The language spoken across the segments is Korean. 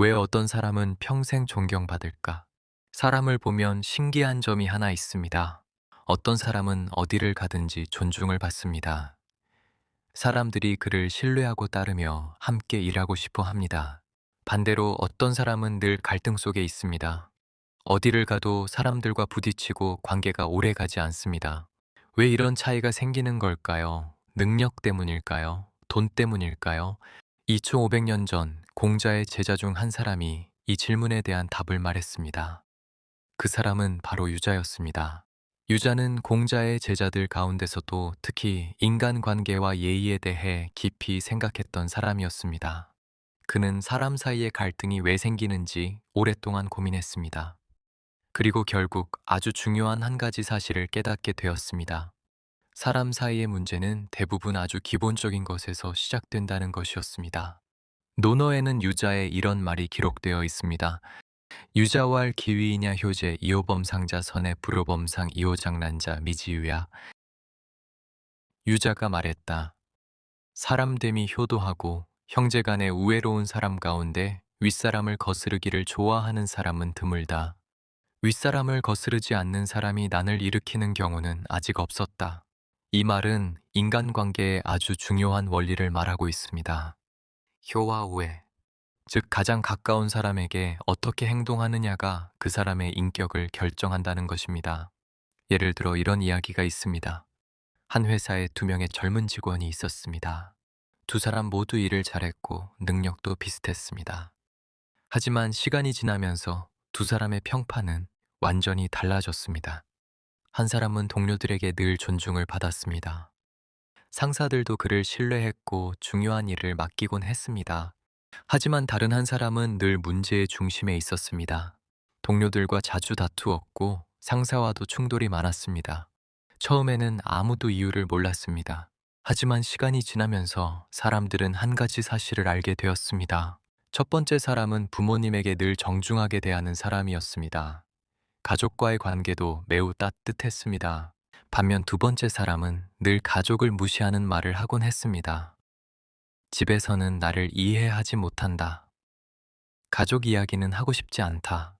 왜 어떤 사람은 평생 존경받을까? 사람을 보면 신기한 점이 하나 있습니다. 어떤 사람은 어디를 가든지 존중을 받습니다. 사람들이 그를 신뢰하고 따르며 함께 일하고 싶어 합니다. 반대로 어떤 사람은 늘 갈등 속에 있습니다. 어디를 가도 사람들과 부딪히고 관계가 오래 가지 않습니다. 왜 이런 차이가 생기는 걸까요? 능력 때문일까요? 돈 때문일까요? 2500년 전 공자의 제자 중 한 사람이 이 질문에 대한 답을 말했습니다. 그 사람은 바로 유자였습니다. 유자는 공자의 제자들 가운데서도 특히 인간관계와 예의에 대해 깊이 생각했던 사람이었습니다. 그는 사람 사이의 갈등이 왜 생기는지 오랫동안 고민했습니다. 그리고 결국 아주 중요한 한 가지 사실을 깨닫게 되었습니다. 사람 사이의 문제는 대부분 아주 기본적인 것에서 시작된다는 것이었습니다. 논어에는 유자의 이런 말이 기록되어 있습니다. 유자왈 기위이냐 효제 이호범상자 선의 불호범상 이호장난자 미지유야. 유자가 말했다. 사람됨이 효도하고 형제간의 우애로운 사람 가운데 윗사람을 거스르기를 좋아하는 사람은 드물다. 윗사람을 거스르지 않는 사람이 난을 일으키는 경우는 아직 없었다. 이 말은 인간관계의 아주 중요한 원리를 말하고 있습니다. 효와 우애, 즉 가장 가까운 사람에게 어떻게 행동하느냐가 그 사람의 인격을 결정한다는 것입니다. 예를 들어 이런 이야기가 있습니다. 한 회사에 두 명의 젊은 직원이 있었습니다. 두 사람 모두 일을 잘했고 능력도 비슷했습니다. 하지만 시간이 지나면서 두 사람의 평판은 완전히 달라졌습니다. 한 사람은 동료들에게 늘 존중을 받았습니다. 상사들도 그를 신뢰했고 중요한 일을 맡기곤 했습니다. 하지만 다른 한 사람은 늘 문제의 중심에 있었습니다. 동료들과 자주 다투었고 상사와도 충돌이 많았습니다. 처음에는 아무도 이유를 몰랐습니다. 하지만 시간이 지나면서 사람들은 한 가지 사실을 알게 되었습니다. 첫 번째 사람은 부모님에게 늘 정중하게 대하는 사람이었습니다. 가족과의 관계도 매우 따뜻했습니다. 반면 두 번째 사람은 늘 가족을 무시하는 말을 하곤 했습니다. 집에서는 나를 이해하지 못한다. 가족 이야기는 하고 싶지 않다.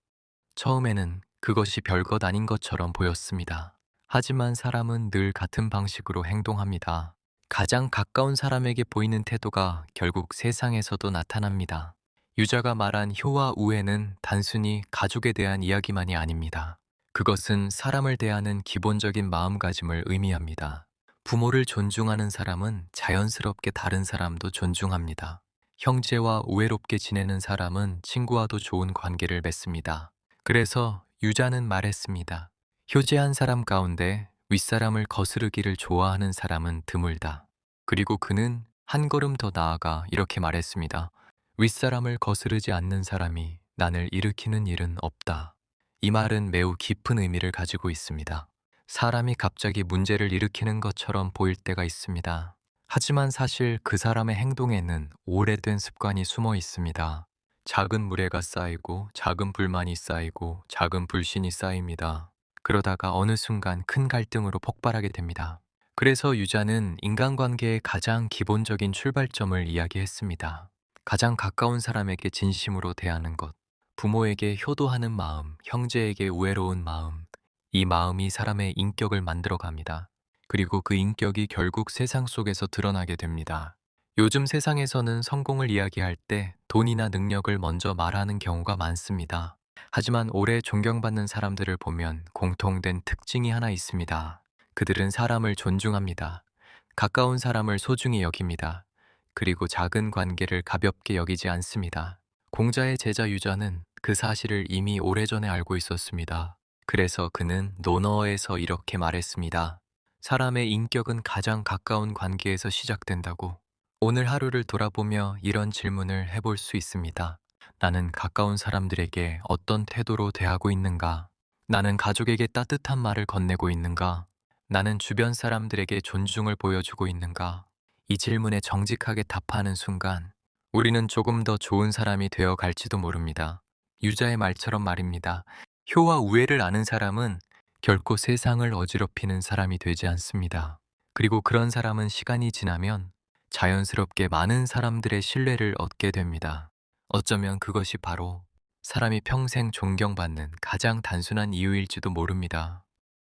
처음에는 그것이 별것 아닌 것처럼 보였습니다. 하지만 사람은 늘 같은 방식으로 행동합니다. 가장 가까운 사람에게 보이는 태도가 결국 세상에서도 나타납니다. 유자가 말한 효와 우애는 단순히 가족에 대한 이야기만이 아닙니다. 그것은 사람을 대하는 기본적인 마음가짐을 의미합니다. 부모를 존중하는 사람은 자연스럽게 다른 사람도 존중합니다. 형제와 우애롭게 지내는 사람은 친구와도 좋은 관계를 맺습니다. 그래서 유자는 말했습니다. 효제한 사람 가운데 윗사람을 거스르기를 좋아하는 사람은 드물다. 그리고 그는 한 걸음 더 나아가 이렇게 말했습니다. 윗사람을 거스르지 않는 사람이 난을 일으키는 일은 없다. 이 말은 매우 깊은 의미를 가지고 있습니다. 사람이 갑자기 문제를 일으키는 것처럼 보일 때가 있습니다. 하지만 사실 그 사람의 행동에는 오래된 습관이 숨어 있습니다. 작은 무례가 쌓이고 작은 불만이 쌓이고 작은 불신이 쌓입니다. 그러다가 어느 순간 큰 갈등으로 폭발하게 됩니다. 그래서 유자는 인간관계의 가장 기본적인 출발점을 이야기했습니다. 가장 가까운 사람에게 진심으로 대하는 것, 부모에게 효도하는 마음, 형제에게 우애로운 마음, 이 마음이 사람의 인격을 만들어갑니다. 그리고 그 인격이 결국 세상 속에서 드러나게 됩니다. 요즘 세상에서는 성공을 이야기할 때 돈이나 능력을 먼저 말하는 경우가 많습니다. 하지만 오래 존경받는 사람들을 보면 공통된 특징이 하나 있습니다. 그들은 사람을 존중합니다. 가까운 사람을 소중히 여깁니다. 그리고 작은 관계를 가볍게 여기지 않습니다. 공자의 제자 유자는 그 사실을 이미 오래전에 알고 있었습니다. 그래서 그는 논어에서 이렇게 말했습니다. 사람의 인격은 가장 가까운 관계에서 시작된다고. 오늘 하루를 돌아보며 이런 질문을 해볼 수 있습니다. 나는 가까운 사람들에게 어떤 태도로 대하고 있는가? 나는 가족에게 따뜻한 말을 건네고 있는가? 나는 주변 사람들에게 존중을 보여주고 있는가? 이 질문에 정직하게 답하는 순간 우리는 조금 더 좋은 사람이 되어 갈지도 모릅니다. 유자의 말처럼 말입니다. 효와 우애를 아는 사람은 결코 세상을 어지럽히는 사람이 되지 않습니다. 그리고 그런 사람은 시간이 지나면 자연스럽게 많은 사람들의 신뢰를 얻게 됩니다. 어쩌면 그것이 바로 사람이 평생 존경받는 가장 단순한 이유일지도 모릅니다.